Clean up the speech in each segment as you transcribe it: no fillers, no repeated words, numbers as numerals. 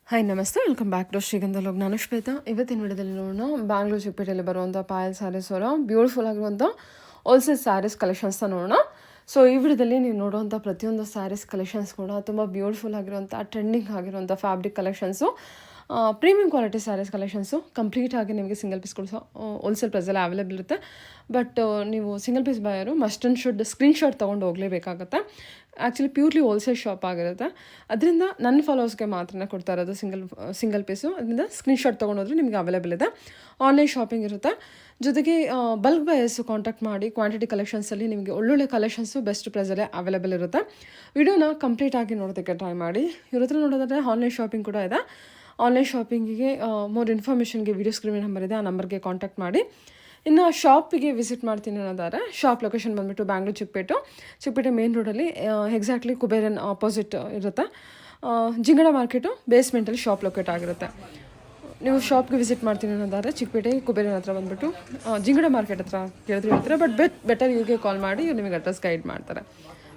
Hi ನಮಸ್ತೆ, welcome back to ಶ್ರೀಗಂಧ ಲೋಗ್. ನಾನು ಶ್ವೇತಾ. ಇವತ್ತಿನ ವಿಡಿಯೋದಲ್ಲಿ ನೋಡೋಣ ಬ್ಯಾಂಗ್ಳೂರು ಚಿಕ್ಕಪೇಟೆಯಲ್ಲಿ ಬರುವಂಥ ಪಾಯಲ್ ಸ್ಯಾರೀಸ್ ಅವರ ಬ್ಯೂಟಿಫುಲ್ ಆಗಿರುವಂಥ ಹೋಲ್ಸೇಲ್ ಸ್ಯಾರೀಸ್ ಕಲೆಕ್ಷನ್ಸ್ನ ನೋಡೋಣ. ಸೊ ಈ ವಿಡಿಯೋದಲ್ಲಿ ನೀವು ನೋಡುವಂಥ ಪ್ರತಿಯೊಂದು ಸ್ಯಾರೀಸ್ ಕಲೆಕ್ಷನ್ಸ್ ಕೂಡ ತುಂಬ ಬ್ಯೂಟಿಫುಲ್ ಆಗಿರುವಂಥ ಟ್ರೆಂಡಿಂಗ್ ಆಗಿರುವಂಥ fabric collections, premium quality sarees collections. Complete ಆಗಿ ನಿಮಗೆ ಸಿಂಗಲ್ ಪೀಸ್ಗಳು ಸಹ ಹೋಲ್ಸೇಲ್ ಪ್ರೈಸಲ್ಲಿ ಅವೈಲೇಬಲ್ ಇರುತ್ತೆ. ಬಟ್ ನೀವು single piece buyer must and should screenshot ತೊಗೊಂಡು ಹೋಗಲೇಬೇಕಾಗತ್ತೆ. ಆ್ಯಕ್ಚುಲಿ ಪ್ಯೂರ್ಲಿ ಹೋಲ್ಸೇಲ್ ಶಾಪ್ ಆಗಿರುತ್ತೆ. ಅದರಿಂದ ನನ್ನ ಫಾಲೋವರ್ಸ್ಗೆ ಮಾತ್ರ ಕೊಡ್ತಾ ಇರೋದು ಸಿಂಗಲ್ ಪೀಸು. ಅದರಿಂದ ಸ್ಕ್ರೀನ್ಶಾಟ್ ತೊಗೊಂಡೋದ್ರೆ ನಿಮಗೆ ಅವೈಲೇಬಲ್ ಇದೆ. ಆನ್ಲೈನ್ ಶಾಪಿಂಗ್ ಇರುತ್ತೆ. ಜೊತೆಗೆ ಬಲ್ಕ್ ಬಯರ್ಸು ಕಾಂಟ್ಯಾಕ್ಟ್ ಮಾಡಿ ಕ್ವಾಂಟಿಟಿ ಕಲೆಕ್ಷನ್ಸಲ್ಲಿ ನಿಮಗೆ ಒಳ್ಳೊಳ್ಳೆ ಕಲೆಕ್ಷನ್ಸು ಬೆಸ್ಟ್ ಪ್ರೈಸಲ್ಲೇ ಅವೈಲೇಬಲ್ ಇರುತ್ತೆ. ವಿಡಿಯೋನ ಕಂಪ್ಲೀಟಾಗಿ ನೋಡೋದಕ್ಕೆ ಟ್ರೈ ಮಾಡಿ. ಇವ್ರ ಹತ್ರ ನೋಡೋದಾದರೆ ಆನ್ಲೈನ್ ಶಾಪಿಂಗ್ ಕೂಡ ಇದೆ. ಆನ್ಲೈನ್ ಶಾಪಿಂಗಿಗೆ ಮೋರ್ ಇನ್ಫಾರ್ಮೇಷನ್ಗೆ ವಿಡಿಯೋ ಸ್ಕ್ರೀನ್ ನಂಬರ್ ಇದೆ, ಆ ನಂಬರ್ಗೆ ಕಾಂಟ್ಯಾಕ್ಟ್ ಮಾಡಿ. ಇನ್ನು ಶಾಪಿಗೆ ವಿಸಿಟ್ ಮಾಡ್ತೀನಿ ಅನ್ನೋದಾದ್ರೆ ಶಾಪ್ ಲೊಕೇಶನ್ ಬಂದುಬಿಟ್ಟು ಬ್ಯಾಂಗ್ಳೂರು ಚಿಕ್ಕಪೇಟೆ ಮೇನ್ ರೋಡಲ್ಲಿ ಎಕ್ಸಾಕ್ಟ್ಲಿ ಕುಬೇರನ್ ಆಪೋಸಿಟ್ ಇರುತ್ತೆ. ಜಿಂಗಡ ಮಾರ್ಕೆಟು ಬೇಸ್ಮೆಂಟಲ್ಲಿ ಶಾಪ್ ಲೊಕೇಟ್ ಆಗಿರುತ್ತೆ. ನೀವು ಶಾಪ್ಗೆ ವಿಸಿಟ್ ಮಾಡ್ತೀನಿ ಅನ್ನೋದಾದ್ರೆ ಚಿಕ್ಕಪೇಟೆ ಕುಬೇರನ್ ಹತ್ರ ಬಂದುಬಿಟ್ಟು ಜಿಂಗಡ ಮಾರ್ಕೆಟ್ ಹತ್ರ ಕೇಳಿದ್ರೆ ಹೇಳ್ತಾರೆ. ಬಟ್ ಬೆಟರ್ ಇವ್ರಿಗೆ ಕಾಲ್ ಮಾಡಿ ಇವ್ರು ನಿಮಗೆ ಅಡ್ರೆಸ್ ಗೈಡ್ ಮಾಡ್ತಾರೆ.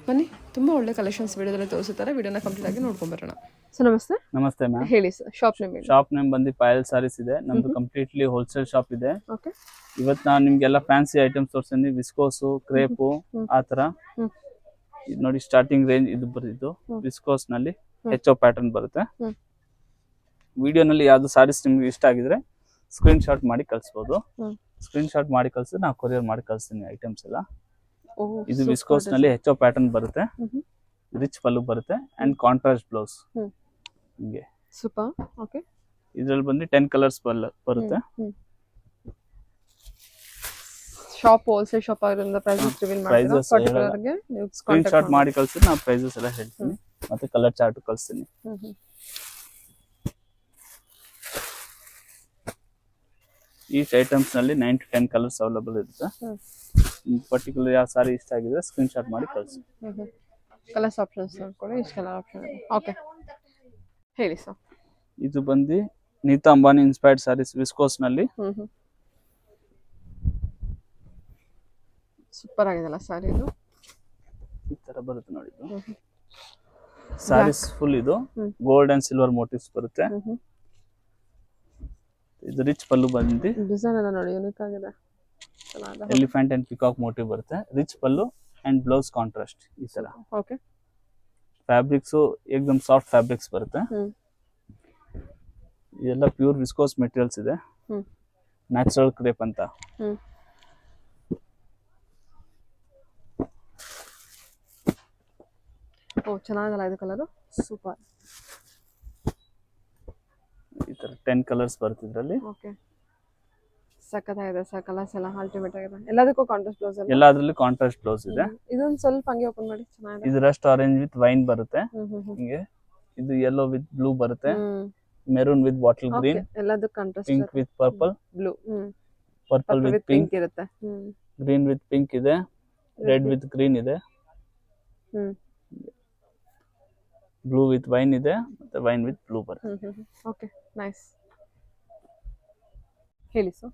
ಬನ್ನಿ, ತುಂಬ ಒಳ್ಳೆ ಕಲೆಕ್ಷನ್ಸ್ ವಿಡಿಯೋದಲ್ಲಿ ತೋರಿಸುತ್ತಾರೆ. ವಿಡಿಯೋನ ಕಂಪ್ಲೀಟ್ ಆಗಿ ನೋಡ್ಕೊಂಬರೋಣ. ಸೊ ನಮಸ್ತೆ. ನಮಸ್ತೆ ಮ್ಯಾಮ್. ಹೇಳಿ sir, shop name shop name ಬಂದು ಪಾಯಲ್ ಸಾರೀಸ್ ಇದೆ. ನಮ್ದು ಕಂಪ್ಲೀಟ್ಲಿ ಹೋಲ್ಸೇಲ್ ಶಾಪ್ ಇದೆ. ಓಕೆ. ಇವತ್ತು ನಾನು ನಿಮ್ಗೆಲ್ಲ ಫ್ಯಾನ್ಸಿ ಐಟಮ್ಸ್ ತೋರಿಸ್ತೀನಿ. ವಿಸ್ಕೋಸು, ಕ್ರೇಪು, ಆ ತರ ನೋಡಿ. ಸ್ಟಾರ್ಟಿಂಗ್ ರೇಂಜ್ ಇದು ಬರೆದಿದ್ದು ವಿಸ್ಕೋಸ್ ನಲ್ಲಿ ಹೆಚ್ಚೋ ಪ್ಯಾಟರ್ನ್ ಬರುತ್ತೆ. ವಿಡಿಯೋನಲ್ಲಿ ಯಾವ್ದು ಸಾರೀಸ್ ನಿಮ್ಗೆ ಇಷ್ಟ ಆಗಿದ್ರೆ ಸ್ಕ್ರೀನ್ ಶಾಟ್ ಮಾಡಿ ಕಳಿಸ್ಬೋದು. ಸ್ಕ್ರೀನ್ ಶಾಟ್ ಮಾಡಿ ಕಳ್ಸಿದ್ರೆ ನಾವು ಕೊರಿಯರ್ ಮಾಡಿ ಕಳಿಸ್ತೀನಿ ಐಟಮ್ಸ್ ಎಲ್ಲ. ಇದು ವಿಸ್ಕೋಸ್ ನಲ್ಲಿ ಹೆಚ್ಚೋ ಪ್ಯಾಟರ್ನ್ ಬರುತ್ತೆ. ರಿಚ್ ಪಲ್ಲು ಬರುತ್ತೆ ಅಂಡ್ ಕಾಂಟ್ರಾಸ್ಟ್ ಬ್ಲೌಸ್. ಹಿಂಗೆ ಸೂಪರ್. ಓಕೆ. ಇದ್ರಲ್ಲಿ ಬಂದು 10 ಕಲರ್ಸ್ ಬರುತ್ತೆ. ಶಾಪ್ ಹೋಲ್ಸೇಲ್ ಶಾಪ್ ಆಗಿರೋದ್ರಿಂದ ಪ್ರೈಸಸ್ ರಿವೀಲ್ ಮಾಡ್ತೀರಾ? ಪರ್ಟಿಕ್ಯುಲರ್ ಗೆ ನೀವು ಸ್ಕ್ರೀನ್ ಶಾಟ್ ಮಾಡಿ ಕಳಿಸಿದ್ರೆ ನಾನು ಪ್ರೈಸಸ್ ಎಲ್ಲ ಹೇಳ್ತೀನಿ, ಮತ್ತೆ ಕಲರ್ ಚಾರ್ಟ್ ಕಳಿಸ್ತೀನಿ. ಈ ಐಟಮ್ಸ್ ನಲ್ಲಿ 9 to 10 ಕಲರ್ಸ್ ಅವೈಲೇಬಲ್ ಇರುತ್ತೆ. ಪರ್ಟಿಕ್ಯುಲರ್ ಯಾವ ಸಾರಿ ಇಷ್ಟ ಆಗಿದ್ರೆ ಸ್ಕ್ರೀನ್ ಶಾಟ್ ಮಾಡಿ ಕಳಿಸಿ. ಕಲರ್ಸ್ ಆಪ್ಷನ್ಸ್ ನೋಡ್ಕೊಳ್ಳಿ. ಇಷ್ಟು ಕಲರ್ ಆಪ್ಷನ್ ಇದೆ. ಓಕೆ, ಹೇಳಿ ಸರ್. ಇದು ಬಂದು ನೀತಾ ಅಂಬಾನಿ ಇನ್ಸ್ಪೈರ್ಡ್ ಸಾರೀಸ್ ವಿಸ್ಕೋಸ್ ನಲ್ಲಿ. ಸೂಪರ್ ಆಗಿದೆಲ್ಲ ಸಾರಿ. ಇದು ಈ ತರ ಬರುತ್ತೆ ನೋಡಿ. ಸಾರೀಸ್ ಫುಲ್ ಇದು ಗೋಲ್ಡ್ ಅಂಡ್ ಸಿಲ್ವರ್ ಮೋಟಿವ್ಸ್ ಬರುತ್ತೆ. ಇದು ರಿಚ್ ಪಲ್ಲು ಬಂದು ಡಿಸೈನ್ ಎಲ್ಲ ನೋಡಿ ಯೂನಿಕ್ ಆಗಿದೆ. ಎಲಿಫೆಂಟ್ ಅಂಡ್ ಪಿಕಾಕ್ ಮೋಟಿವ್ ಬರುತ್ತೆ. Rich pallu and blouse contrast ಈ ತರ. ಓಕೆ. ಫ್ಯಾಬ್ರಿಕ್ಸ್ ಏಕದಮ್ ಸಾಫ್ಟ್ ಫ್ಯಾಬ್ರಿಕ್ಸ್ ಬರುತ್ತೆ. ಇದೆಲ್ಲ ಪ್ಯೂರ್ ವಿಸ್ಕೋಸ್ ಮೆಟೀರಿಯಲ್ಸ್ ಇದೆ. ನ್ಯಾಚುರಲ್ ಕ್ರೇಪ್ ಅಂತ. ಓ, ಚೆನ್ನಾಗಲ್ಲ ಇದು ಕಲರ್. ಸೂಪರ್. ಈ ತರ 10 ಕಲರ್ಸ್ ಬರುತ್ತೆ ಇದರಲ್ಲಿ. ಓಕೆ, ಸಕ್ಕತ್ತಾಗಿದೆ ಸರ್. ಕಲರ್ಸ್ ಎಲ್ಲ ಅಲ್ಟಿಮೇಟ್ ಆಗಿದೆ. ಎಲ್ಲದಕ್ಕೂ ಕಾಂಟ್ರಾಸ್ಟ್ ಬ್ಲೌಸ್ ಅಲ್ಲ? ಎಲ್ಲದರಲ್ಲಿ ಕಾಂಟ್ರಾಸ್ಟ್ ಬ್ಲೌಸ್ ಇದೆ. ಇದೊಂದು ಸ್ವಲ್ಪ ಹಂಗೆ ಓಪನ್ ಮಾಡಿ. ಚೆನ್ನಾಗಿದೆ. ಇದು ರಸ್ಟ್ ಆರೆಂಜ್ ವಿತ್ ವೈನ್ ಬರುತ್ತೆ. ಹಿಂಗೆ ಇದು ಯೆಲ್ಲೋ ವಿತ್ ಬ್ಲೂ ಬರುತ್ತೆ. Maroon with bottle green. ಎಲ್ಲದಕ್ಕೂ contrast. Pink with purple. Blue. Purple with pink ಇರುತ್ತೆ. ಗ್ರೀನ್ ವಿತ್ ಪಿಂಕ್ ಇದೆ. ರೆಡ್ ವಿತ್ ಗ್ರೀನ್ ಇದೆ. ಬ್ಲೂ ವಿತ್ ವೈನ್ ಇದೆ. ಮತ್ತೆ ವೈನ್ ವಿತ್ ಬ್ಲೂ ಬರುತ್ತೆ. Okay, nice. ಹೇಳಿ ಸರ್.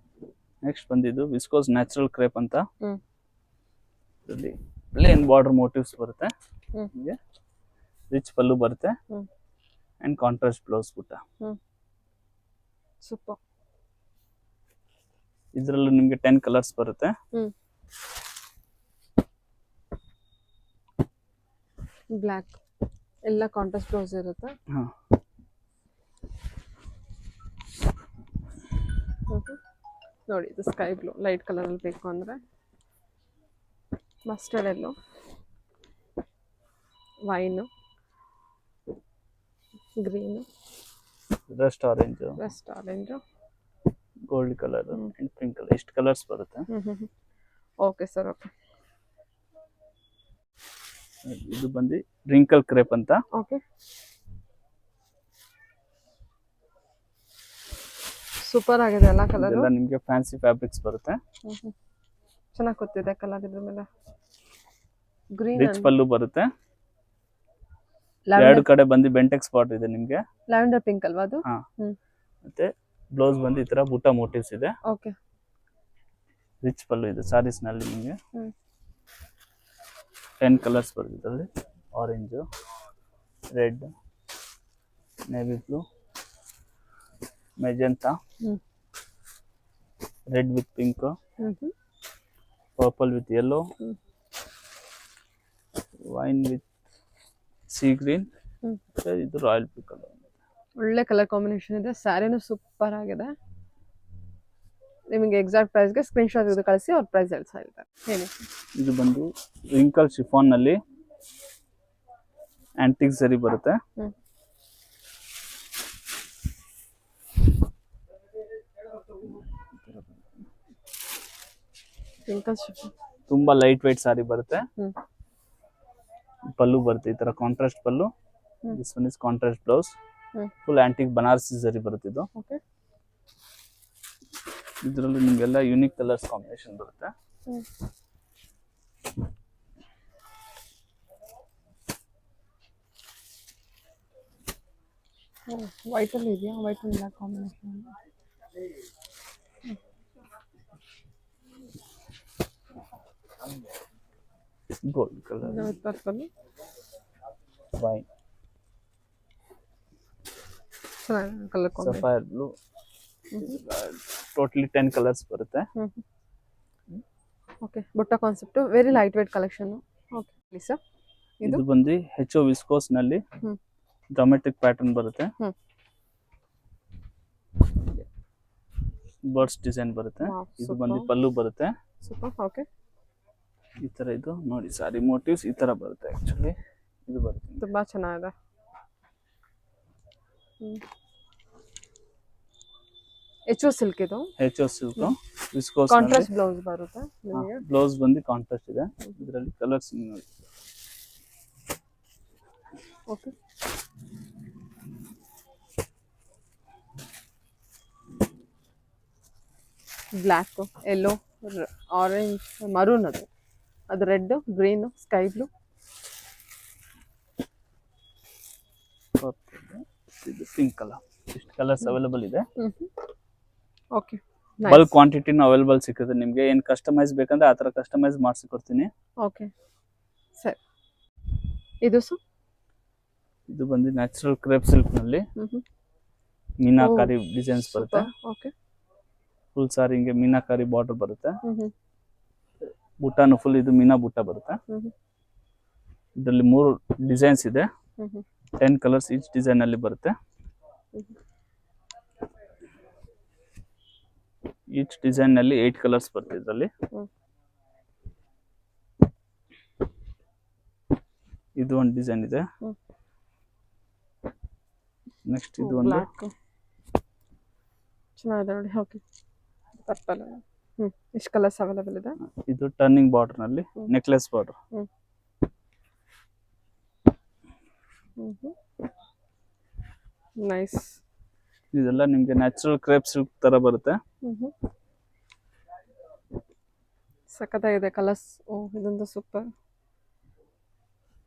ನೆಕ್ಸ್ಟ್ ಬಂದಿದ್ದು ವಿಸ್ಕೋಸ್ ನ್ಯಾಚುರಲ್ ಕ್ರೇಪ್ ಅಂತ. ಇದರಲ್ಲಿ ಪ್ಲೇನ್ ಬಾರ್ಡರ್ ಮೋಟಿವ್ಸ್ ಬರುತ್ತೆ. ಹೀಗೆ ರಿಚ್ ಪಲ್ಲು ಬರುತ್ತೆ ಅಂಡ್ ಕಾಂಟ್ರಾಸ್ಟ್ ಬ್ಲೌಸ್ ಪುಟ್ಟ. ಸೂಪರ್. ಇದರಲ್ಲೂ ನಿಮಗೆ 10 ಕಲರ್ಸ್ ಬರುತ್ತೆ. ಬ್ಲ್ಯಾಕ್ ಎಲ್ಲ ಕಾಂಟ್ರಾಸ್ಟ್ ಬ್ಲೌಸ್ ಇರುತ್ತೆ. ನೋಡಿ, ಇದು ಸ್ಕೈ ಬ್ಲೂ ಲೈಟ್ ಕಲರ್ ಅಲ್ಲಿ ಬೇಕು ಅಂದ್ರೆ, mustard yellow, wine, green, Rust orange, gold colour and pink colour. ಇಷ್ಟು ಕಲರ್ಸ್ ಬರುತ್ತೆ. Okay sir. ಓಕೆ. ಇದು ಬಂದು ರಿಂಕಲ್ ಕ್ರೇಪ್ ಅಂತ. ಓಕೆ, ಸೂಪರ್ ಆಗಿದೆ ಎಲ್ಲ ಕಲರ್. ಎಲ್ಲ ನಿಮಗೆ ಫ್ಯಾನ್ಸಿ ಫ್ಯಾಬ್ರಿಕ್ಸ್ ಬರುತ್ತೆ. ಚೆನ್ನಾಗಿ ಗೊತ್ತಿದೆ ಕಲರ್. ಇದ್ರ ಮೇಲೆ ಗ್ರೀನ್ ರಿಚ್ ಪಲ್ಲು ಬರುತ್ತೆ. ಎರಡು ಕಡೆ ಬಂದು ಬೆಂಟೆಕ್ಸ್ ಸ್ಪಾಟ್ ಇದೆ ನಿಮಗೆ. ಲ್ಯಾವೆಂಡರ್ ಪಿಂಕ್ ಅಲ್ವಾ ಅದು? ಮತ್ತೆ ಬ್ಲೌಸ್ ಬಂದು ಈ ತರ ಬುಟ್ಟ ಮೋಟಿವ್ಸ್ ಇದೆ. ಓಕೆ. ರಿಚ್ ಪಲ್ಲು ಇದೆ ಸಾರೀಸ್ ನಲ್ಲಿ. ನಿಮಗೆ 10 ಕಲರ್ಸ್ ಬರುತ್ತೆ. Orange, red, navy blue, magenta, hmm red with pink, hmm hmm purple with yellow, hmm. Wine with sea green, hmm. ಇದು ರಾಯಲ್ ಬ್ಲೂ ಕಲರ್. ಒಳ್ಳೆ ಕಲರ್ ಕಾಂಬಿನೇಷನ್ ಇದೆ, ಸ್ಯಾರಿನೂ ಸೂಪರ್ ಆಗಿದೆ. ನಿಮಗೆ ಎಕ್ಸಾಕ್ಟ್ ಪ್ರೈಸ್ಗೆ ಸ್ಕ್ರೀನ್ ಶಾಟ್ ತೆಗೆದು ಕಳಿಸಿ, ಅವ್ರ ಪ್ರೈಸ್ ಹೇಳ್ತಾ ಇದ್ದಾರೆ. ಹೇಳಿ. ಇದು ಬಂದು ರಿಂಕಲ್ ಶಿಫಾನ್ ನಲ್ಲಿ ಆಂಟಿಕ್ ಸರಿ ಬರುತ್ತೆ. ಹ್ಮ್. ತುಂಬಾ ಲೈಟ್ ವೈಟ್ ಸಾರಿ ಬರುತ್ತೆ. ಹ್ಮ್. ಪಲ್ಲು ಬರುತ್ತೆ ಈ ತರ contrast pallu. Hmm. This one is contrast blouse. Hmm. Full antique Banarasi ಸರಿ ಬರುತ್ತೆ ಇದು. ಓಕೆ. ಇದರಲ್ಲಿ ನಿಮಗೆಲ್ಲ ಯೂನಿಕ್ ಕಲರ್ಸ್ ಕಾಂಬಿನೇಷನ್ ಬರುತ್ತೆ. ಹ್ಮ್. ವೈಟ್ ಅಲ್ಲಿ ಇದೆಯಾ? ವೈಟ್ ಇಲ್ಲ combination. Gold colour, purple, wine, ಚೆನ್ನಾಗಿದೆ colour combination. Sapphire blue. Totally 10 colours ಬರುತ್ತೆ. Okay. Butta concept, very light weight collection. Okay please sir. ಇದು ಬಂದು ಹೆಚ್ಚು ವಿಸ್ಕೋಸ್ ನಲ್ಲಿ ಡ್ರಾಮೆಟಿಕ್ ಪ್ಯಾಟರ್ನ್ ಬರುತ್ತೆ. ಬರ್ಡ್ಸ್ ಡಿಸೈನ್ ಬರುತ್ತೆ. ಇದು ಬಂದು ಪಲ್ಲು ಬರುತ್ತೆ. ಸೂಪರ್. ಓಕೆ. ಈ ತರ ಇದು ನೋಡಿ ಸಾರಿ ಮೋಟಿವ್ಸ್ ಈ ತರ ಬರುತ್ತೆ. ಆಕ್ಚುಲಿ ಇದು ಬರುತ್ತೆ ತುಂಬಾ ಚೆನ್ನಾಗಿದೆ. ಎಚ್ ಸಿಲ್ಕ್ ಇದು. ಹೆಚ್ಚು ಸಿಲ್ಕ್ ವಿಸ್ಕೋಸ್ ಕಾಂಟ್ರಾಸ್ಟ್ ಬ್ಲೌಸ್ ಬರುತ್ತೆ ನಿಮಗೆ. ಬ್ಲೌಸ್ ಬಂದು ಕಾಂಟ್ರಾಸ್ಟ್ ಇದೆ. ಇದರಲ್ಲಿ ಕಲರ್ಸ್ ನೋಡಿ. Okay. Black, yellow, orange, maroon, ಅದು ರೆಡ್, ಗ್ರೀನ್, ಸ್ಕೈ ಬ್ಲೂ. ಇದು ಪಿಂಕ್ ಕಲರ್. ಇಷ್ಟು ಕಲರ್ಸ್ ಅವೈಲೇಬಲ್ ಇದೆ. ಓಕೆ. ಬಲ್ಕ್ ಕ್ವಾಂಟಿಟಿನೂ ಅವೈಲೇಬಲ್ ಸಿಗುತ್ತೆ ನಿಮಗೆ. ಏನು ಕಸ್ಟಮೈಸ್ ಬೇಕಂದ್ರೆ ಆ ಥರ ಕಸ್ಟಮೈಸ್ ಮಾಡಿಸಿ ಕೊಡ್ತೀನಿ. ಓಕೆ ಸರಿ. ಇದು ಸರ್? ಇದು ಬಂದು ನ್ಯಾಚುರಲ್ ಕ್ರೇಪ್ ಸಿಲ್ಕ್ ನಲ್ಲಿ ಮೀನಾಕಾರಿ ಡಿಸೈನ್ಸ್ ಬರುತ್ತೆ. ಓಕೆ. ಫುಲ್ ಸಾರಿ ಹಿಂಗೆ ಮೀನಾಕಾರಿ ಬಾರ್ಡರ್ ಬರುತ್ತೆ. ಬುಟ್ಟಾನು ಫುಲ್ ಇದು ಮೀನಾ ಬುಟ್ಟ ಬರುತ್ತೆ. ಇದರಲ್ಲಿ 3 ಡಿಸೈನ್ಸ್ ಇದೆ. 10 ಕಲರ್ಸ್ ಈಚ್ ಡಿಸೈನ್ ಅಲ್ಲಿ ಬರುತ್ತೆ. ಈಚ್ ಡಿಸೈನ್ ನಲ್ಲಿ 8 ಕಲರ್ಸ್ ಬರುತ್ತೆ ಇದರಲ್ಲಿ. ಇದು ಒಂದು ಡಿಸೈನ್ ಇದೆ. ನೆಕ್ಸ್ಟ್ ಇದು ಒಂದು ಚೆನ್ನಾಗಿದೆ ನೋಡಿ. ಓಕೆ. ಪರ್ಪಲ್. ಎಷ್ಟು ಕಲರ್ಸ್ ಅವೈಲೇಬಲ್ ಇದೆ? ಇದು ಟರ್ನಿಂಗ್ ಬಾರ್ಡರ್ ನಲ್ಲಿ ನೆಕ್ಲೆಸ್ ಬಾರ್ಡರ್. ನೈಸ್. ಇದೆಲ್ಲ ನಿಮಗೆ ನ್ಯಾಚುರಲ್ ಕ್ರೇಪ್ ಸಿಲ್ಕ್ ತರ ಬರುತ್ತೆ. ಸಖತ್ತಾಗಿದೆ ಕಲರ್ಸ್. ಇದೊಂದು ಸೂಪರ್.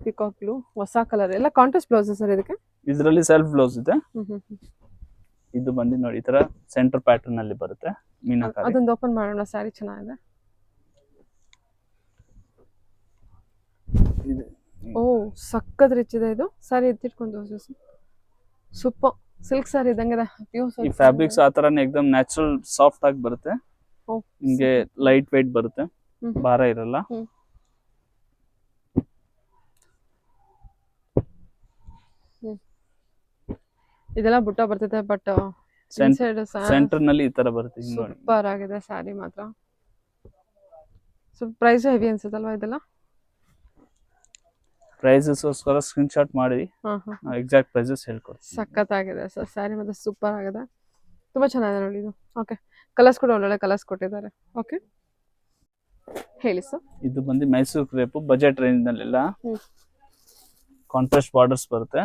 ಪಿಕಾಕ್ ಬ್ಲೂ, ಹೊಸ ಕಲರ್. ಎಲ್ಲ ಕಾಂಟ್ರಾಸ್ಟ್ ಬ್ಲೌಸ್ ಸರ್ ಇದಕ್ಕೆ? ಇದರಲ್ಲಿ ಸೆಲ್ಫ್ ಬ್ಲೌಸ್ ಇದೆ. ಇದು ಬಂದು ನೋಡಿ ಈ ತರ ಸೆಂಟರ್ ಪ್ಯಾಟರ್ನ್ ಅಲ್ಲಿ ಬರುತ್ತೆ ಮೀನಾಕಾರಿ. ಅದೊಂದು ಓಪನ್ ಮಾಡೋಣ. ಸ್ಯಾರಿ ಚೆನ್ನಾಗಿದೆ. ಸಕ್ಕತ್ ರಿಚ್ ಇದೆ ಇದು. ಸ್ಯಾರಿ ಎತ್ತಿಟ್ಕೊಂಡು ಸೂಪರ್. ಸಿಲ್ಕ್ ಸ್ಯಾರಿ ಇದ್ದಂಗಿದೆ. ಈ ಫ್ಯಾಬ್ರಿಕ್ಸ್ ಆ ತರನೇ ಎಕ್ದಮ್ ನ್ಯಾಚುರಲ್ ಸಾಫ್ಟ್ ಆಗಿ ಬರುತ್ತೆ. ನಿಮಗೆ ಲೈಟ್ ವೇಟ್ ಬರುತ್ತೆ, ಭಾರ ಇರಲ್ಲ. ಇದೆಲ್ಲ ಬುಟ್ಟ ಬರ್ತಿದೆ, ಬಟ್ ಸೆಂಟರ್ ನಲ್ಲಿ ಈ ತರ ಬರುತ್ತೆ. ಸೂಪರ್ ಆಗಿದೆ ಸ್ಯಾರಿ ಮಾತ್ರ. ಸ್ವಲ್ಪ ಪ್ರೈಸ್ ಹೆವಿ ಅನ್ಸುತ್ತಲ್ವಾ ಇದೆಲ್ಲ? ಪ್ರೈಸಸ್ಗೋಸ್ಕರ ಸ್ಕ್ರೀನ್ ಶಾಟ್ ಮಾಡಿ ಎಕ್ಸಾಕ್ಟ್ ಪ್ರೈಸಸ್ ಹೇಳ್ಕೊಡ್ತೀನಿ. ಸಖತ್ತಾಗಿದೆ ಸರ್ ಸ್ಯಾರಿ ಮಾತ್ರ ಸೂಪರ್ ಆಗಿದೆ. ತುಂಬಾ ಚೆನ್ನಾಗಿದೆ ನೋಡಿ ಇದು. ಓಕೆ. ಕಲರ್ಸ್ ಕೂಡ ಒಳ್ಳೊಳ್ಳೆ ಕಲರ್ಸ್ ಕೊಟ್ಟಿದ್ದಾರೆ. ಓಕೆ ಹೇಳಿ ಸರ್. ಇದು ಬಂದು ಮೈಸೂರು ಕ್ರೇಪ್ ಬಜೆಟ್ ರೇಂಜ್ ನಲ್ಲೆಲ್ಲ ಕಾಂಟ್ರಾಸ್ಟ್ ಬಾರ್ಡರ್ಸ್ ಬರುತ್ತೆ.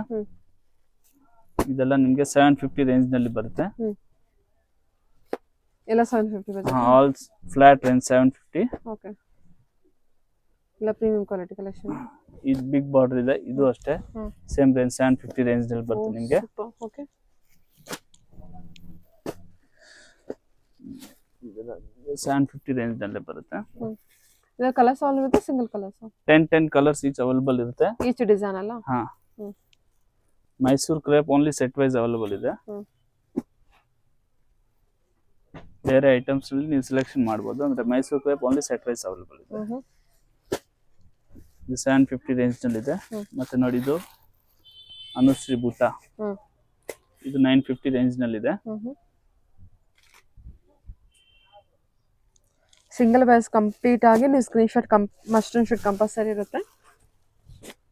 ಇದೆಲ್ಲ ನಿಮಗೆ 750 ರೇಂಜ್ ನಲ್ಲಿ ಬರುತ್ತೆ. ಎಲ್ಲ 750 budget. All flat range 750. Okay. ಎಲ್ಲ ಪ್ರೀಮಿಯಂ ಕ್ವಾಲಿಟಿ ಕಲೆಕ್ಷನ್. ಇದು ಬಿಗ್ ಬಾರ್ಡರ್ ಇದೆ. ಇದು ಅಷ್ಟೇ ಸೇಮ್ ರೇಂಜ್ 750 ರೇಂಜ್ ನಲ್ಲಿ ಬರುತ್ತೆ ನಿಮಗೆ. ಓಕೆ. ಇದೆಲ್ಲ 750 ರೇಂಜ್ ನಲ್ಲಿ ಬರುತ್ತೆ. ಇದರ ಕಲರ್ಸ್ ಆಲ್ ಇರುತ್ತೆ, single colours? 10 colours each available ಇರುತ್ತೆ. ಈಚ್ ಡಿಸೈನ್ ಅಲ್ಲ? Mysore crepe only set wise available ಇದೆ. ಬೇರೆ ಐಟಮ್ಸ್ ಅಲ್ಲಿ ನೀವು ಸೆಲೆಕ್ಷನ್ ಮಾಡ್ಬೋದು. ಅಂದ್ರೆ Mysore crepe only set wise available ಇದೆ. ಇದು 750 ರೇಂಜ್ ನಲ್ಲಿ ಇದೆ. ಮತ್ತೆ ನೋಡಿ ಇದು ಅನುಶ್ರೀ ಬುಟ್ಟ, ಇದು 950 ರೇಂಜ್ ನಲ್ಲಿ ಇದೆ. ಸಿಂಗಲ್ ವೈಸ್ ಕಂಪ್ಲೀಟ್ ಆಗಿ ನೀವು ಸ್ಕ್ರೀನ್ಶಾಟ್ ಮಸ್ಟರ್ನ್ ಶೀಟ್ ಕಂಪಲ್ಸರಿ ಇರುತ್ತೆ.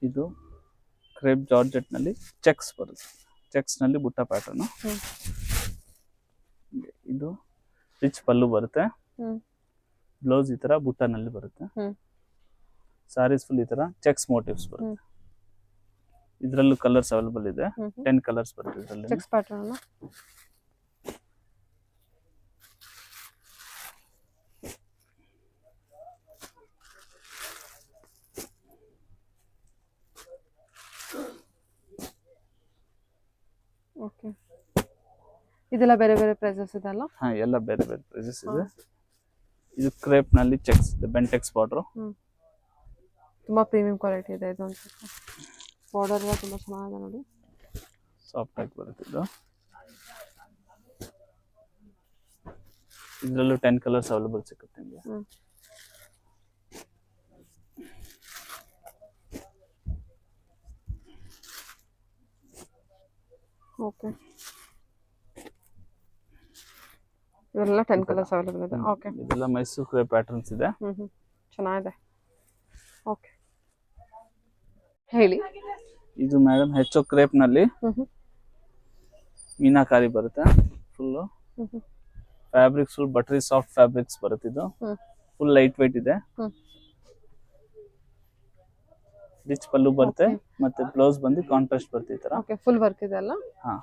ಇದು ಕ್ರೇಪ್ ಜಾರ್ಜೆಟ್ ನಲ್ಲಿ ಚೆಕ್ಸ್ ಬರುತ್ತೆ, ಚೆಕ್ಸ್ ನಲ್ಲಿ ಬುಟ್ಟ ಪ್ಯಾಟರ್ನ್. ಇದು ರಿಚ್ ಪಲ್ಲು ಬರುತ್ತೆ, ಬ್ಲೌಸ್ ಈ ತರ ಬುಟ್ಟ ನಲ್ಲಿ ಬರುತ್ತೆ. ಸಾರೀಸ್ ಫುಲ್ ಈ ತರ ಚೆಕ್ಸ್ ಮೋಟಿವ್ಸ್ ಬರುತ್ತೆ. ಇದ್ರಲ್ಲೂ ಕಲರ್ಸ್ ಅವೈಲೇಬಲ್ ಇದೆ, 10 ಕಲರ್ಸ್ ಬರುತ್ತೆ ಇದರಲ್ಲಿ. Cheques pattern okay. ಇದೆಲ್ಲ ಬೇರೆ ಬೇರೆ ಪ್ರೈಸಸ್ ಇದೆ ಅಲ್ಲ? ಹಾ, ಎಲ್ಲ ಬೇರೆ ಬೇರೆ ಪ್ರೈಸಸ್ ಇದೆ. ಇದು ಕ್ರೇಪ್ ನಲ್ಲಿ ಚೆಕ್ಸ್ ಇದೆ, ಬೆಂಟೆಕ್ಸ್ ಬಾರ್ಡರ್. ತುಂಬಾ ಪ್ರೀಮಿಯಂ ಕ್ವಾಲಿಟಿ ಇದೆ ಇದು. ಅನ್ಸುತ್ತೆ ಬಾರ್ಡರ್ ಎಲ್ಲ ತುಂಬಾ ಚೆನ್ನಾಗಿದೆ ನೋಡಿ, ಸಾಫ್ಟ್ ಆಗಿ ಬರುತ್ತೆ ಇದು. ಇದರಲ್ಲೂ 10 ಕಲರ್ಸ್ ಅವೈಲೇಬಲ್ ಸಿಗುತ್ತೆ ನಿಮಗೆ. ಓಕೆ, ಇವೆಲ್ಲ 10 ಕಲರ್ಸ್ ಅವೈಲೇಬಲ್ ಇದೆ. ಓಕೆ, ಇದೆಲ್ಲ ಮೈಸೂರು ಕ್ರೇಪ್ ಪ್ಯಾಟರ್ನ್ಸ್ ಇದೆ. ಚೆನ್ನಾಗಿದೆ. ಓಕೆ, ಹೇಳಿ. ಇದು ಮೇಡಮ್ ಹೆಚ್ಚು ಕ್ರೇಪ್ ನಲ್ಲಿ ಮೀನಾಕಾರಿ ಬರುತ್ತೆ. Full fabrics full buttery soft fabrics ಬರುತ್ತೆ. ಇದು ಫುಲ್ ಲೈಟ್ ವೇಟ್ ಇದೆ. ರಿಚ್ ಪಲ್ಲು ಬರುತ್ತೆ, ಮತ್ತೆ ಬ್ಲೌಸ್ ಬಂದು ಕಾಂಟ್ರಾಸ್ಟ್ ಬರುತ್ತೆ ಈ ತರ. ಓಕೆ, ಫುಲ್ ವರ್ಕ್ ಇದೆ ಅಲ್ಲ? ಹಾ,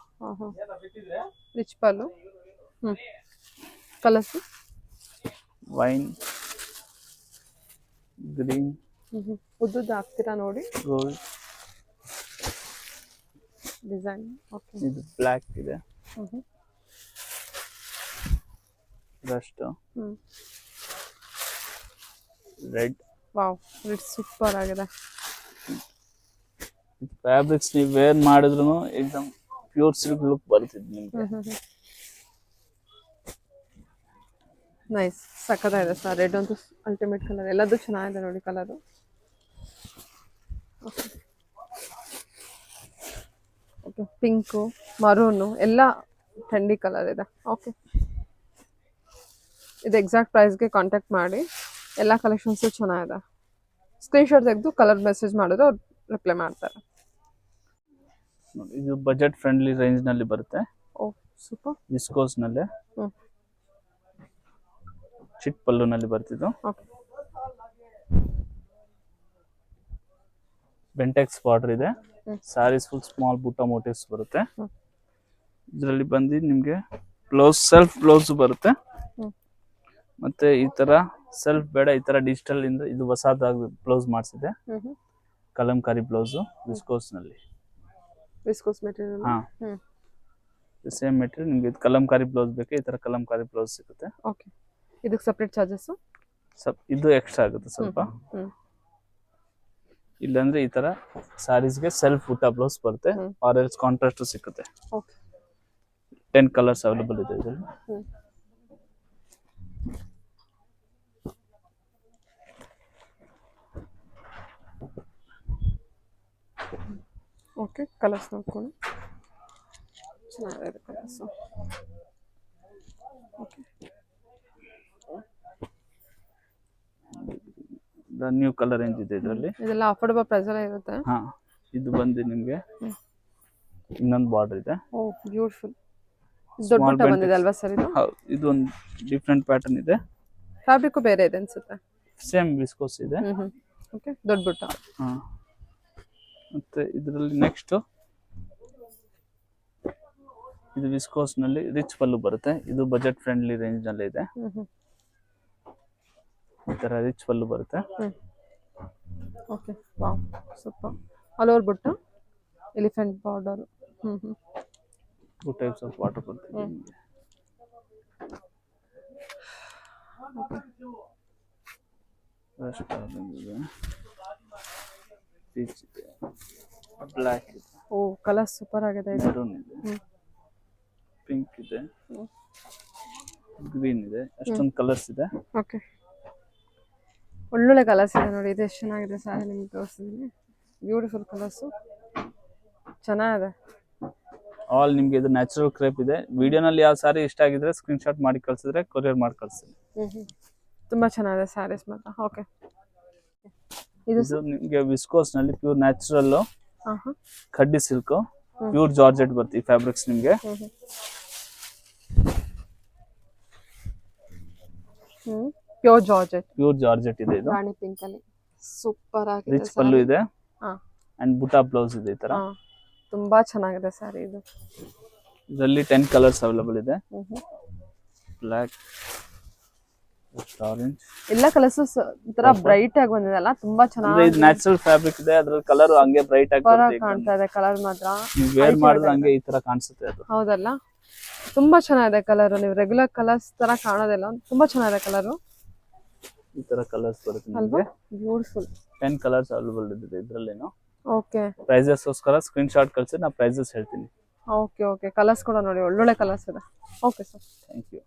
ರಿಚ್ ಪಲ್ಲು. ಕಲರ್ಸ್ ವೈನ್, ಗ್ರೀನ್, ಉದ್ದುದ್ದು ಹಾಕ್ತೀರಾ ನೋಡಿ, ಗೋಲ್ಡ್ ಡಿಸೈನ್. ಓಕೆ, ಇದು ಬ್ಲ್ಯಾಕ್ ಇದೆ, Rust, red. Wow, it's super ಆಗಿದೆ. ಫ್ಯಾಬ್ರಿಕ್ಸ್ ನೀವು ವೇರ್ ಮಾಡಿದ್ರು ಎಕ್ದಮ್ ಪ್ಯೂರ್ ಸಿಲ್ಕ್ ಲುಕ್ ಬರುತ್ತಿದ್ದು ನಿಮ್ಗೆ. ನೈಸ್, ಸಕ್ಕತ್ತಾಗಿದೆ ಸರ್. ರೆಡ್ ಅಂತೂ ಅಲ್ಟಿಮೇಟ್ ಕಲರ್, ಎಲ್ಲದೂ ಚೆನ್ನಾಗಿದೆ ನೋಡಿ ಕಲರು. ಓಕೆ, ಪಿಂಕು, ಮರೂನು ಎಲ್ಲ ಥಂಡಿ ಕಲರ್ ಇದೆ. ಓಕೆ, ಇದು ಎಕ್ಸಾಕ್ಟ್ ಪ್ರೈಸ್ಗೆ ಕಾಂಟ್ಯಾಕ್ಟ್ ಮಾಡಿ. ಎಲ್ಲ ಕಲೆಕ್ಷನ್ಸು ಚೆನ್ನಾಗಿದೆ. ಸ್ಕ್ರೀನ್ಶಾಟ್ ತೆಗೆದು ಕಲರ್ ಮೆಸೇಜ್ ಮಾಡಿದ್ರೆ ಅವ್ರು ರಿಪ್ಲೈ ಮಾಡ್ತಾರೆ. ಇದು ಬಜೆಟ್ ಫ್ರೆಂಡ್ಲಿ ರೇಂಜ್ ನಲ್ಲಿ ಬರುತ್ತೆ. ಓ ಸೂಪರ್. ವಿಸ್ಕೋಸ್ ನಲ್ಲಿ ಚಿಟ್ ಪಲ್ಲು ನಲ್ಲಿ ಬರ್ತಿದ್ದು. ಬೆಂಟೆಕ್ಸ್ ಬಾರ್ಡರ್ ಇದೆ. ಸಾರೀಸ್ ಫುಲ್ ಸ್ಮಾಲ್ ಬುಟ್ಟ ಮೋಟಿವ್ಸ್ ಬರುತ್ತೆ. ಇದರಲ್ಲಿ ಬಂದು ನಿಮ್ಗೆ ಬ್ಲೌಸ್ ಸೆಲ್ಫ್ ಬ್ಲೌಸ್ ಬರುತ್ತೆ. ಮತ್ತೆ ಈ ತರ ಸೆಲ್ಫ್ ಬೇಡ, ಈ ತರ ಡಿಜಿಟಲ್ ಇಂದ ಇದು ಹೊಸದಾಗಿ ಬ್ಲೌಸ್ ಮಾಡಿಸಿದೆ. ಕಲಂಕಾರಿ ಬ್ಲೌಸ್ ವಿಸ್ಕೋಸ್ ನಲ್ಲಿ. Viscose material. ಹಾ, ಸೇಮ್ ಮೆಟೀರಿಯಲ್. ನಿಮ್ಗೆ ಇದು ಕಲಂಕಾರಿ ಬ್ಲೌಸ್ ಬೇಕು, ಈ ತರ ಕಲಂಕಾರಿ ಬ್ಲೌಸ್ ಸಿಗುತ್ತೆ. ಓಕೆ, ಇದಕ್ಕೆ ಸಪರೇಟ್ ಚಾರ್ಜಸ್? ಇದು ಎಕ್ಸ್ಟ್ರಾ ಆಗುತ್ತೆ ಸ್ವಲ್ಪ. ಇಲ್ಲಾಂದ್ರೆ ಈ ತರ ಸಾರೀಸ್ಗೆ ಸೆಲ್ಫ್ ಬುಟ್ಟ ಬ್ಲೌಸ್ ಬರುತ್ತೆ, ಆರ್ ಎಲ್ಸ್ ಕಾಂಟ್ರಾಸ್ಟ್ ಸಿಗುತ್ತೆ. ಓಕೆ, 10 ಕಲರ್ಸ್ ಅವೈಲೇಬಲ್ ಇದೆ ಇದರಲ್ಲಿ. ಓಕೆ, ಕಲರ್ಸ್ ನೋಡ್ಕೊಳ್ಳಿ, ಚೆನ್ನಾಗಿದೆ colours. Okay, new colour range ಇದೆ ಇದರಲ್ಲಿ. ಇದೆಲ್ಲ ಅಫೋರ್ಡಬಲ್ ಪ್ರೈಸ್ ಎಲ್ಲ ಇರುತ್ತೆ. ಹಾ, ಇದು ಬಂದು ನಿಮ್ಗೆ ಇನ್ನೊಂದು ಬಾರ್ಡರ್ ಇದೆ. ಓ ಬ್ಯೂಟಿಫುಲ್. ದೊಡ್ಡ ಬುಟ್ಟ ಬಂದಿದೆ ಅಲ್ವಾ ಸರ್ ಇದು? ಹೌದು, ಇದು ಒಂದು ಡಿಫ್ರೆಂಟ್ ಪ್ಯಾಟರ್ನ್ ಇದೆ. ಫ್ಯಾಬ್ರಿಕ್ ಬೇರೆ ಇದೆ ಅನ್ಸುತ್ತೆ. ಸೇಮ್ ವಿಸ್ಕೋಸ್ ಇದೆ. ಓಕೆ, ದೊಡ್ಡ ಬುಟ್ಟ. ಹಾ, ಮತ್ತೆ ಇದರಲ್ಲಿ ನೆಕ್ಸ್ಟ್ ಇದು ವಿಸ್ಕೋಸ್ ನಲ್ಲಿ ರಿಚ್ ಪಲ್ಲು ಬರುತ್ತೆ. ಇದು ಬಜೆಟ್ ಫ್ರೆಂಡ್ಲಿ ರೇಂಜ್ ನಲ್ಲಿ ಇದೆ. ಈ ತರ ರಿಚ್ ಪಲ್ಲು ಬರುತ್ತೆ. Okay, wow super. All over butta, elephant border. Two types of water ಬರುತ್ತೆ ನಿಮಗೆ. ಪೀಚ್ ಇದೆ, ಬ್ಲ್ಯಾಕ್ ಇದೆ. ಓ ಕಲರ್ ಸೂಪರ್ ಆಗಿದೆ ಇದು. ಮೆರೂನ್ ಇದೆ, ಪಿಂಕ್ ಇದೆ, ಗ್ರೀನ್ ಇದೆ, ಅಷ್ಟೊಂದು ಕಲರ್ಸ್ ಇದೆ. ಓಕೆ, ಒಳ್ಳೊಳ್ಳೆ ಕಲರ್ಸ್ ಇದೆ ನೋಡಿ. ಇದು ಎಷ್ಟು ಚೆನ್ನಾಗಿದೆ ಸ್ಯಾರಿ, ನಿಮ್ಗೆ ತೋರಿಸ್ತಿದ್ದೀನಿ. ಬ್ಯೂಟಿಫುಲ್ ಕಲರ್ಸು, ಚೆನ್ನಾಗಿದೆ. ಆಲ್ ನಿಮ್ಗೆ ಇದು ನ್ಯಾಚುರಲ್ ಕ್ರೇಪ್ ಇದೆ. ವಿಡಿಯೋನಲ್ಲಿ ಯಾವ ಸಾರಿ ಇಷ್ಟ ಆಗಿದ್ರೆ ಸ್ಕ್ರೀನ್ ಶಾಟ್ ಮಾಡಿ ಕಳ್ಸಿದ್ರೆ ಕೊರಿಯರ್ ಮಾಡಿ ಕಳ್ಸಿ. ತುಂಬಾ ಚೆನ್ನಾಗಿದೆ ಸ್ಯಾರೀಸ್ ಮಾತ್ರ. ಓಕೆ, ಇದು ಇದು ನಿಮ್ಗೆ ವಿಸ್ಕೋಸ್ ನಲ್ಲಿ ಪ್ಯೂರ್ ನ್ಯಾಚುರಲ್ ಹಾಂ ಹಾಂ ಕಡ್ಡಿ ಸಿಲ್ಕ್ ಪ್ಯೂರ್ ಜಾರ್ಜೆಟ್ ಬರ್ತಿ ಫ್ಯಾಬ್ರಿಕ್ಸ್ ನಿಮ್ಗೆ. ಪ್ಯೂರ್ ಜಾರ್ಜೆಟ್, ಪ್ಯೂರ್ ಜಾರ್ಜೆಟ್ ಇದೆ. ಇದು ರಾಣಿ ಪಿಂಕ್ ಅಲ್ಲಿ ಸೂಪರ್ ಆಗಿದೆ. ರಿಚ್ ಪಲ್ಲು ಇದೆ ಹಾ ಅಂಡ್ ಬುಟಾ ಬ್ಲೌಸ್ ಇದೆ ಈ ತರ. ತುಂಬಾ ಚೆನ್ನಾಗಿದೆ ಸ್ಯಾರಿ ಇದು. ಇದರಲ್ಲಿ 10 ಕಲರ್ಸ್ ಅವೈಲೇಬಲ್ ಇದೆ. ಬ್ಲಾಕ್, ಆರೆಂಜ್, ಎಲ್ಲ ಕಲರ್ಸ್ ತರ ಬ್ರೈಟ್ ಆಗಿ ಬಂದಿದೆಲ್ಲ, ತುಂಬಾ ಚೆನ್ನಾಗಿ. ಇದು ನ್ಯಾಚುರಲ್ ಫ್ಯಾಬ್ರಿಕ್ ಇದೆ, ಅದ್ರ ಕಲರ್ ಹಂಗೆ ಬ್ರೈಟ್ ಆಗಿ ಕಾಣ್ತಾ ಇದೆ. ಕಲರ್ ಮಾತ್ರ ನೀವು ವೇರ್ ಮಾಡಿದ್ರೆ ಹಂಗೆ ಈ ತರ ಕಾಣಿಸುತ್ತೆ ಅದು. ಹೌದಲ್ಲ, ತುಂಬಾ ಚೆನ್ನಾಗಿದೆ ಕಲರ್. ನೀವು ರೆಗ್ಯುಲರ್ ಕಲರ್ಸ್ ತರ ಕಾಣೋದಿಲ್ಲ, ತುಂಬಾ ಚೆನ್ನಾಗಿದೆ ಕಲರ್. ಈ ತರ ಕಲರ್ಸ್ ಬರುತ್ತೆ ನಿಮಗೆ. ಬ್ಯೂಟಿಫುಲ್ 10 ಕಲರ್ಸ್ ಅವೈಲೇಬಲ್ ಇದೆ ಇದರಲ್ಲೇನೋ. ಓಕೆ, ಪ್ರೈಸಸ್ ಗೋಸ್ಕರ ಸ್ಕ್ರೀನ್ ಶಾಟ್ ಕಳಿಸಿ, ನಾ ಪ್ರೈಸಸ್ ಹೇಳ್ತೀನಿ. Okay okay. ಕಲರ್ಸ್ ಕೂಡ ನೋಡಿ, ಒಳ್ಳೊಳ್ಳೆ ಕಲರ್ಸ್ ಇದೆ. Okay sir, thank you.